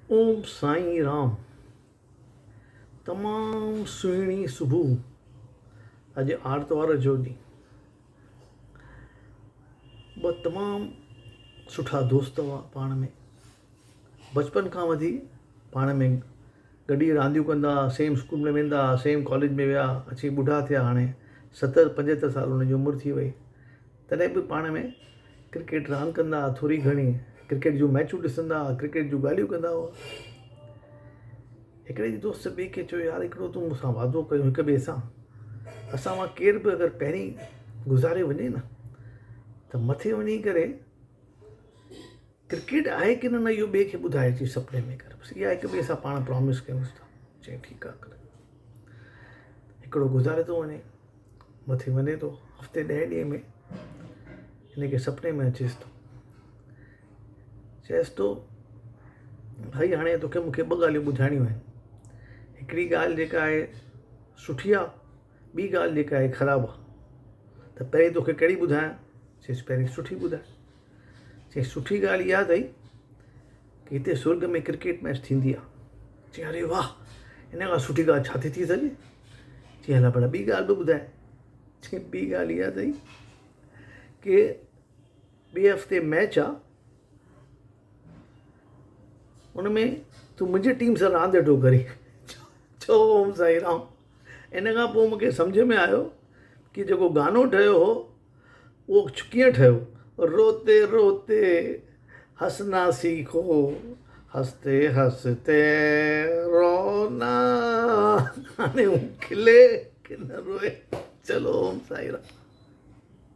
ओम साईं राम। तमाम सुहिणी सुबुह। अॼु आर्तवार जो ॾींहुं। ॿ तमामु सुठा दोस्त हुआ पाण में, बचपन खां वठी पाण में गॾी रांदियूं कंदा, सेम स्कूल में वेंदा, सेम कॉलेज में विया, अची ॿुढा थिया। हाणे 70-75 साल हुनजी उमिरि थी वई, तॾहिं बि पाण में क्रिकेट रांदि कंदा, थोरी घणी क्रिकेट जूं मैचूं ॾिसंदा, क्रिकेट जूं ॻाल्हियूं कंदा हुआ। हिकिड़े ॾींहुं दोस्त ॿिए खे चयो, यार हिकिड़ो तूं मूंसां वाइदो कयो हिक ॿिए सां, असां मां केर बि अगरि पहिरीं गुज़ारे वञे न त मथे वञी करे क्रिकेट आहे की न इहो ॿिए खे ॿुधाए अची सुपिने में कर, बसि इहा हिक ॿिए सां पाण प्रॉमिस कयूंसि था। चई ठीकु आहे कर। हिकिड़ो गुज़ारे थो वञे, मथे वञे थो, हफ़्ते 10 ॾींहं में हिनखे सुपिने में अचेसि थो, चएसि थो भाई हाणे तोखे मूंखे 2 ॻाल्हियूं ॿुधाइणियूं आहिनि। हिकिड़ी ॻाल्हि जेका आहे सुठी आहे, ॿी ॻाल्हि जेका आहे ख़राबु आहे। त पहिरीं तोखे कहिड़ी ॿुधायां? चएसि पहिरीं सुठी ॿुधाए। चई सुठी ॻाल्हि इहा अथई कि हिते स्वर्ग में क्रिकेट मैच थींदी आहे। चई अरे वाह, हिन खां सुठी ॻाल्हि छा थी सघे? चई हला भला ॿी ॻाल्हि बि ॿुधाए। चई ॿी ॻाल्हि इहा अथई कि ॿिए हफ़्ते मैच आहे, उन में तूं मुंहिंजी टीम सां रांदि वेठो करी। चओ ओम साईं राम। इन खां पोइ मूंखे सम्झ में आयो कि जेको गानो ठहियो हो उहो कीअं ठहियो। रोते रोते हंसना सीखो, हंसते हंसते रोना। हाणे हू खिले कि न रोए। चलो ओम साईं राम।